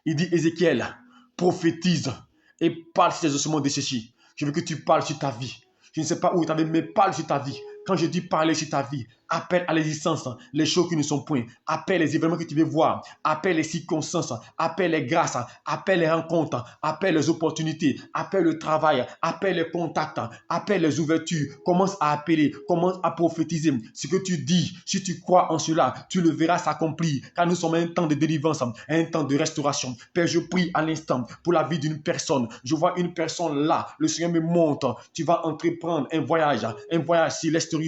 Il dit Ézéchiel, prophétise et parle sur tes ossements desséchés. Je veux que tu parles sur ta vie. Je ne sais pas où tu avais, mais parle sur ta vie. Quand je dis parler sur ta vie, appelle à l'existence les choses qui ne sont point. Appelle les événements que tu veux voir. Appelle les circonstances. Appelle les grâces. Appelle les rencontres. Appelle les opportunités. Appelle le travail. Appelle les contacts. Appelle les ouvertures. Commence à appeler. Commence à prophétiser. Ce que tu dis, si tu crois en cela, tu le verras s'accomplir. Car nous sommes à un temps de délivrance, un temps de restauration. Père, je prie à l'instant pour la vie d'une personne. Je vois une personne là. Le Seigneur me montre. Tu vas entreprendre un voyage sur l'extérieur.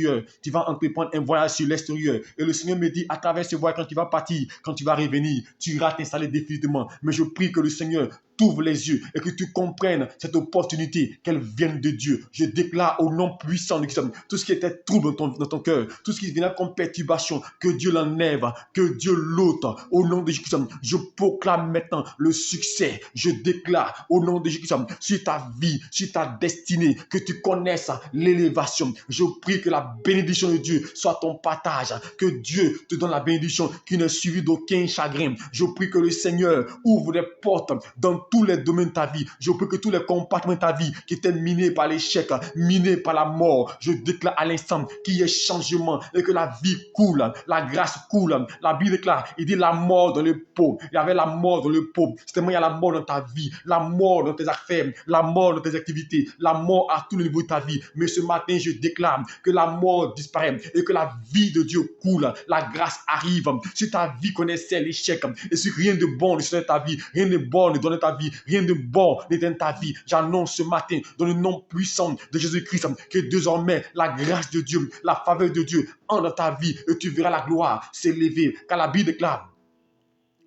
Tu vas entreprendre un voyage sur l'extérieur. Et le Seigneur me dit, à travers ce voyage, quand tu vas partir, quand tu vas revenir, tu iras t'installer définitivement. Mais je prie que le Seigneur t'ouvre les yeux et que tu comprennes cette opportunité qu'elle vienne de Dieu. Je déclare au nom puissant de Christ, tout ce qui était trouble dans ton cœur, tout ce qui venait comme perturbation, que Dieu l'enlève, que Dieu l'ôte. Au nom de Jésus-Christ, je proclame maintenant le succès. Je déclare au nom de Jésus-Christ sur ta vie, sur ta destinée, que tu connaisses l'élévation. Je prie que la bénédiction de Dieu soit ton partage, que Dieu te donne la bénédiction qui n'est suivie d'aucun chagrin. Je prie que le Seigneur ouvre les portes dans tous les domaines de ta vie. Je prie que tous les compartiments de ta vie qui étaient minés par l'échec, minés par la mort, je déclare à l'instant qu'il y ait changement et que la vie coule, la grâce coule. La Bible déclare, il dit la mort dans le pauvre. Il y avait la mort dans le pauvre. Justement, il y a la mort dans ta vie, la mort dans tes affaires, la mort dans tes activités, la mort à tous les niveaux de ta vie. Mais ce matin, je déclare que la mort disparaît et que la vie de Dieu coule. La grâce arrive. Si ta vie connaissait l'échec et si rien de bon ne soit dans ta vie, rien de bon ne donne ta vie, rien de bon n'est dans ta vie, j'annonce ce matin dans le nom puissant de Jésus-Christ que désormais la grâce de Dieu, la faveur de Dieu entre dans ta vie et tu verras la gloire s'élever. Car la Bible déclare,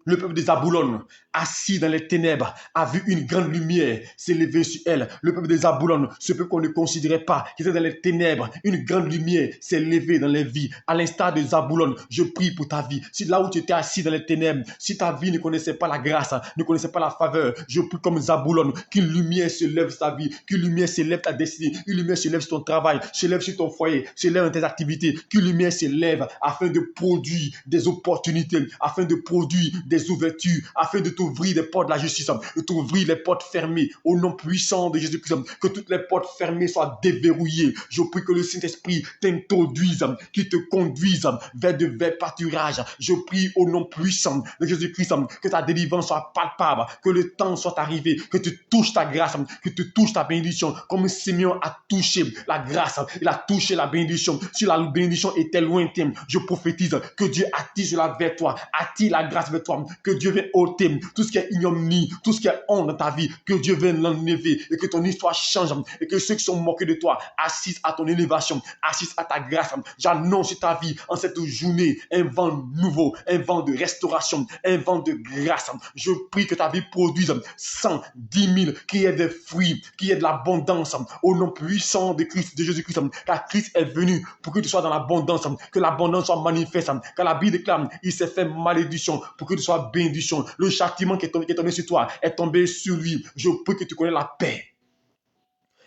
le peuple de Zaboulon, assis dans les ténèbres, a vu une grande lumière s'élever sur elle. Le peuple de Zaboulon, ce peuple qu'on ne considérait pas, qui était dans les ténèbres, une grande lumière s'est levée dans les vies. À l'instar de Zaboulon, je prie pour ta vie. Si là où tu étais assis dans les ténèbres, si ta vie ne connaissait pas la grâce, ne connaissait pas la faveur, je prie comme Zaboulon, qu'une lumière se lève sur ta vie, qu'une lumière se lève ta destinée, qu'une lumière se lève sur ton travail, se lève sur ton foyer, se lève dans tes activités, qu'une lumière se lève afin de produire des opportunités, afin de produire des ouvertures, afin de t'ouvrir les portes de la justice, de t'ouvrir les portes fermées au nom puissant de Jésus-Christ, que toutes les portes fermées soient déverrouillées. Je prie que le Saint-Esprit t'introduise, qu'il te conduise vers de vrais pâturages. Je prie au nom puissant de Jésus-Christ que ta délivrance soit palpable, que le temps soit arrivé, que tu touches ta grâce, que tu touches ta bénédiction, comme Simeon a touché la grâce, il a touché la bénédiction. Si la bénédiction était lointaine, je prophétise que Dieu attire cela vers toi, attire la grâce vers toi, que Dieu vienne ôter tout ce qui est ignominie, tout ce qui est honte dans ta vie, que Dieu vienne l'enlever et que ton histoire change et que ceux qui sont moqués de toi assistent à ton élévation, assistent à ta grâce. J'annonce sur ta vie en cette journée un vent nouveau, un vent de restauration, un vent de grâce. Je prie que ta vie produise 100, 10 000, qu'il y ait des fruits, qu'il y ait de l'abondance au nom puissant de Christ, de Jésus-Christ, car Christ est venu pour que tu sois dans l'abondance, que l'abondance soit manifeste, car la Bible déclare, il s'est fait malédiction pour que tu sois bénédiction. Le châtiment qui est tombé sur toi est tombé sur lui. Je prie que tu connais la paix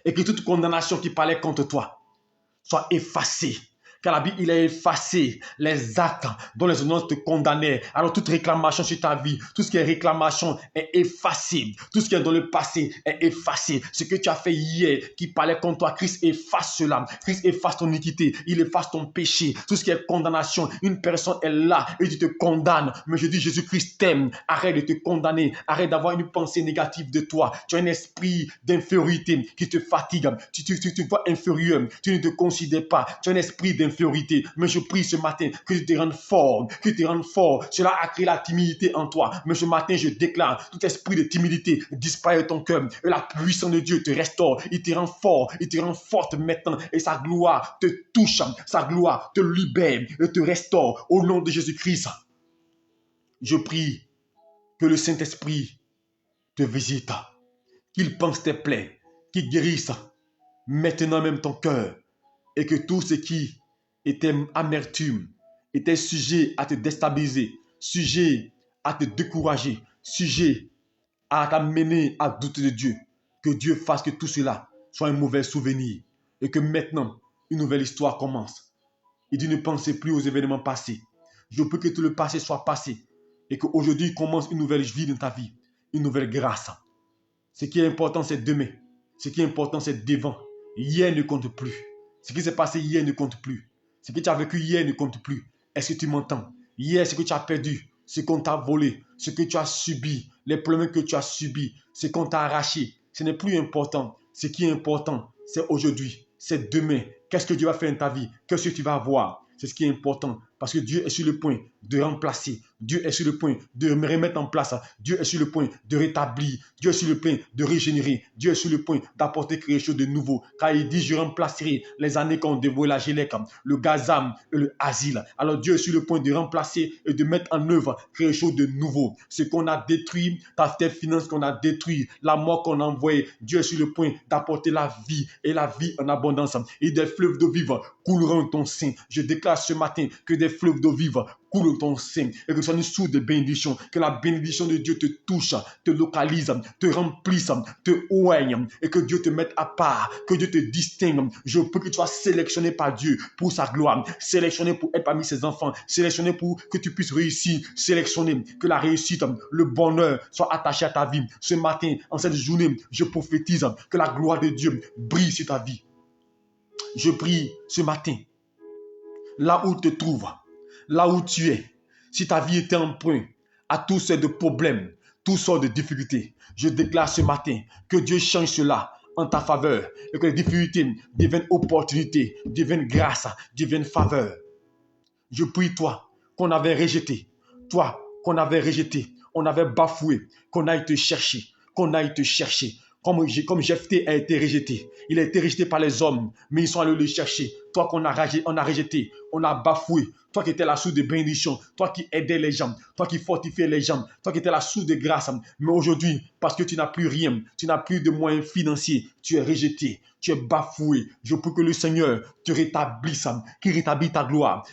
et que toute condamnation qui parlait contre toi soit effacée. car la Bible, il a effacé les actes dont les ordonnances te condamnaient. Alors toute réclamation sur ta vie, tout ce qui est réclamation est effacé. Tout ce qui est dans le passé est effacé. Ce que tu as fait hier qui parlait contre toi, Christ efface cela. Christ efface ton iniquité, il efface ton péché. Tout ce qui est condamnation, une personne est là et tu te condamnes. Mais je dis, Jésus-Christ t'aime. Arrête de te condamner. Arrête d'avoir une pensée négative de toi. Tu as un esprit d'infériorité qui te fatigue. Tu te vois inférieur. Tu ne te considères pas. Tu as un esprit d'infériorité. Mais je prie ce matin que tu te rendes fort. Que tu te rendes fort. Cela a créé la timidité en toi. Mais ce matin, je déclare tout esprit de timidité disparaît de ton cœur. Et la puissance de Dieu te restaure. Il te rend fort. Il te rend forte maintenant. Et sa gloire te touche. Sa gloire te libère et te restaure. Au nom de Jésus-Christ, je prie que le Saint-Esprit te visite. Qu'il pense tes plaies. Qu'il guérisse maintenant même ton cœur. Et que tout ce qui était amertume, était sujet à te déstabiliser, sujet à te décourager, sujet à t'amener à douter de Dieu, que Dieu fasse que tout cela soit un mauvais souvenir et que maintenant, une nouvelle histoire commence. Il dit ne pensez plus aux événements passés. Je prie que tout le passé soit passé et qu'aujourd'hui commence une nouvelle vie dans ta vie, une nouvelle grâce. Ce qui est important, c'est demain. Ce qui est important, c'est devant. Hier ne compte plus. Ce qui s'est passé hier ne compte plus. Ce que tu as vécu hier ne compte plus. Est-ce que tu m'entends? Hier, ce que tu as perdu, ce qu'on t'a volé, ce que tu as subi, les problèmes que tu as subis, ce qu'on t'a arraché, ce n'est plus important. Ce qui est important, c'est aujourd'hui, c'est demain. Qu'est-ce que Dieu va faire dans ta vie? Qu'est-ce que tu vas avoir? C'est ce qui est important parce que Dieu est sur le point de remplacer. Dieu est sur le point de me remettre en place. Dieu est sur le point de rétablir. Dieu est sur le point de régénérer. Dieu est sur le point d'apporter quelque chose de nouveau. Car il dit, je remplacerai les années qu'ont dévoué la Gélec, le gazam et le asile. Alors Dieu est sur le point de remplacer et de mettre en œuvre quelque chose de nouveau. Ce qu'on a détruit, par tes finances qu'on a détruit, la mort qu'on a envoyée, Dieu est sur le point d'apporter la vie et la vie en abondance. Et des fleuves d'eau vive couleront dans ton sein. Je déclare ce matin que des fleuves d'eau vive coulent dans ton sein et que ce soit une source de bénédiction, que la bénédiction de Dieu te touche, te localise, te remplisse, te oigne et que Dieu te mette à part, que Dieu te distingue. Je prie que tu sois sélectionné par Dieu pour sa gloire, sélectionné pour être parmi ses enfants, sélectionné pour que tu puisses réussir, sélectionné, que la réussite, le bonheur soit attaché à ta vie. Ce matin, en cette journée, je prophétise que la gloire de Dieu brille sur ta vie. Je prie ce matin, là où tu te trouves, là où tu es, si ta vie était en point à tous sortes de problèmes, toutes sortes de difficultés, je déclare ce matin que Dieu change cela en ta faveur et que les difficultés deviennent opportunités, deviennent grâce, deviennent faveur. Je prie toi qu'on avait rejeté, toi qu'on avait rejeté, on avait bafoué, qu'on aille te chercher, qu'on aille te chercher. Comme Jephthé a été rejeté. Il a été rejeté par les hommes, mais ils sont allés le chercher. Toi qu'on a rejeté, on a bafoué. Toi qui étais la source de bénédiction, toi qui aidais les gens, toi qui fortifiais les gens, toi qui étais la source de grâce. Mais aujourd'hui, parce que tu n'as plus rien, tu n'as plus de moyens financiers, tu es rejeté, tu es bafoué. Je prie que le Seigneur te rétablisse, qu'il rétablit ta gloire,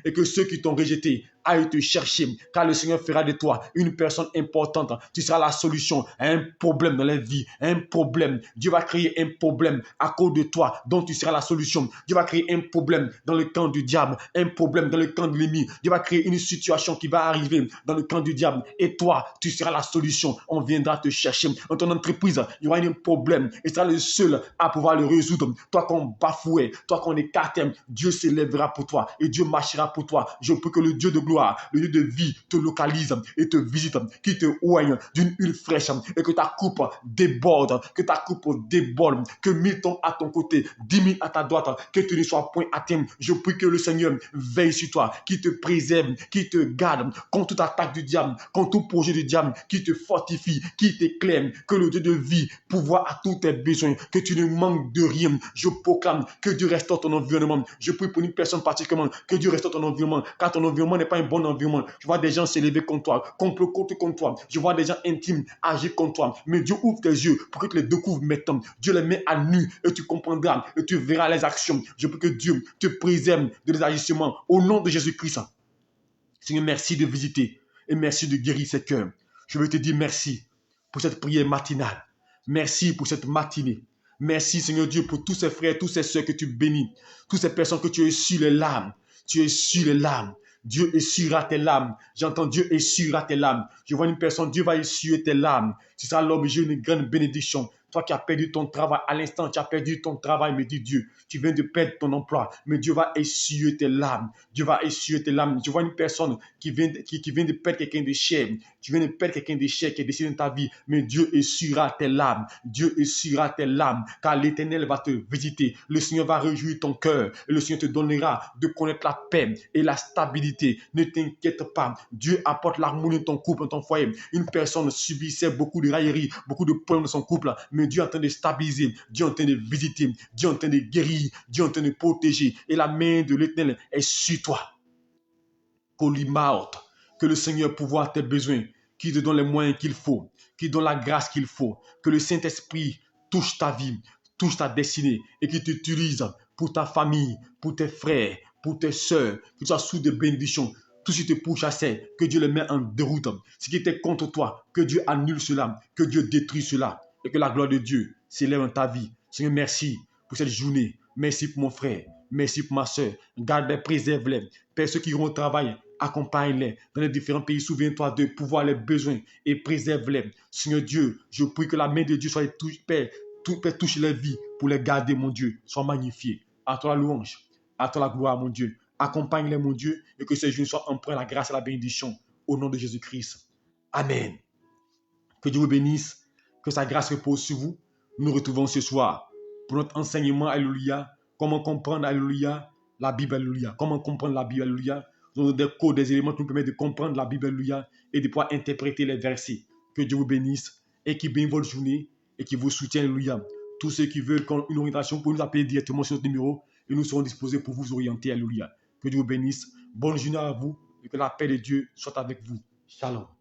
et que ceux qui t'ont rejeté aille te chercher, car le Seigneur fera de toi une personne importante. Tu seras la solution à un problème dans la vie, un problème. Dieu va créer un problème à cause de toi, dont tu seras la solution. Dieu va créer un problème dans le camp du diable, un problème dans le camp de l'ennemi. Dieu va créer une situation qui va arriver dans le camp du diable. Et toi, tu seras la solution. On viendra te chercher. Dans ton entreprise, il y aura un problème. Et tu seras le seul à pouvoir le résoudre. Toi qu'on bafouait, toi qu'on écartait, Dieu s'élèvera pour toi et Dieu marchera pour toi. Je prie que le Dieu de gloire, le Dieu de vie te localise et te visite, qui te oigne d'une huile fraîche et que ta coupe déborde, que 1000 tombent à ton côté, 10 000 à ta droite, que tu ne sois point atteint. Je prie que le Seigneur veille sur toi, qui te préserve, qui te garde contre toute attaque du diable, contre tout projet du diable, qui te fortifie, qui t'éclaire, que le Dieu de vie pourvoie à tous tes besoins, que tu ne manques de rien. Je proclame que Dieu restaure ton environnement. Je prie pour une personne particulièrement, que Dieu restaure ton environnement, car ton environnement n'est pas un bon environnement. Je vois des gens s'élever contre toi, complot contre toi. Je vois des gens intimes agir contre toi. Mais Dieu ouvre tes yeux pour que tu les découvres maintenant. Dieu les met à nu et tu comprendras et tu verras les actions. Je prie que Dieu te préserve de les agissements au nom de Jésus-Christ. Seigneur, merci de visiter et merci de guérir ces cœurs. Je veux te dire merci pour cette prière matinale. Merci pour cette matinée. Merci, Seigneur Dieu, pour tous ces frères, tous ces sœurs que tu bénis, toutes ces personnes que tu essuies les larmes. Tu essuies les larmes. Dieu essuiera tes larmes. J'entends Dieu essuiera tes larmes. Je vois une personne, Dieu va essuyer tes larmes. Tu seras l'objet d'une grande bénédiction. Toi qui as perdu ton travail, à l'instant, tu as perdu ton travail, me dit Dieu. Tu viens de perdre ton emploi, mais Dieu va essuyer tes larmes. Dieu va essuyer tes larmes. Je vois une personne qui vient de perdre quelqu'un de cher. Tu viens de perdre quelqu'un de cher qui est décédé dans ta vie, mais Dieu essuiera tes larmes. Dieu essuiera tes larmes, car l'Éternel va te visiter. Le Seigneur va réjouir ton cœur, et le Seigneur te donnera de connaître la paix et la stabilité. Ne t'inquiète pas. Dieu apporte l'harmonie dans ton couple, dans ton foyer. Une personne subissait beaucoup de railleries, beaucoup de problèmes dans son couple, mais Dieu est en train de stabiliser, Dieu est en train de visiter, Dieu est en train de guérir, Dieu est en train de protéger. Et la main de l'Éternel est sur toi. Colimaot, que le Seigneur pourvoie tes besoins, qu'il te donne les moyens qu'il faut, qu'il donne la grâce qu'il faut, que le Saint-Esprit touche ta vie, touche ta destinée et qu'il t'utilise pour ta famille, pour tes frères, pour tes soeurs, que tu sois sous des bénédictions. Tout ce qui te pourchassait, que Dieu le met en déroute. Ce qui était contre toi, que Dieu annule cela, que Dieu détruit cela et que la gloire de Dieu s'élève dans ta vie. Seigneur, merci pour cette journée. Merci pour mon frère. Merci pour ma soeur. Garde-les, préserve-les. Père, ceux qui iront au travail, accompagne-les dans les différents pays. Souviens-toi de pouvoir les besoins et préserve-les. Seigneur Dieu, je prie que la main de Dieu soit touche, Père, touche les vies pour les garder, mon Dieu. Sois magnifié. À toi la louange. À toi la gloire, mon Dieu. Accompagne-les, mon Dieu, et que ces jours soient empreints de la grâce et la bénédiction. Au nom de Jésus-Christ. Amen. Que Dieu vous bénisse. Que sa grâce repose sur vous. Nous nous retrouvons ce soir pour notre enseignement. Alléluia. Comment comprendre, alléluia, la Bible, alléluia. Comment comprendre la Bible, alléluia. Nous avons des codes, des éléments qui nous permettent de comprendre la Bible, alléluia, et de pouvoir interpréter les versets. Que Dieu vous bénisse et qui bénisse votre journée et qui vous soutient, alléluia. Tous ceux qui veulent une orientation, pour nous appeler directement sur notre numéro et nous serons disposés pour vous orienter, alléluia. Que Dieu vous bénisse. Bonne journée à vous et que la paix de Dieu soit avec vous. Shalom.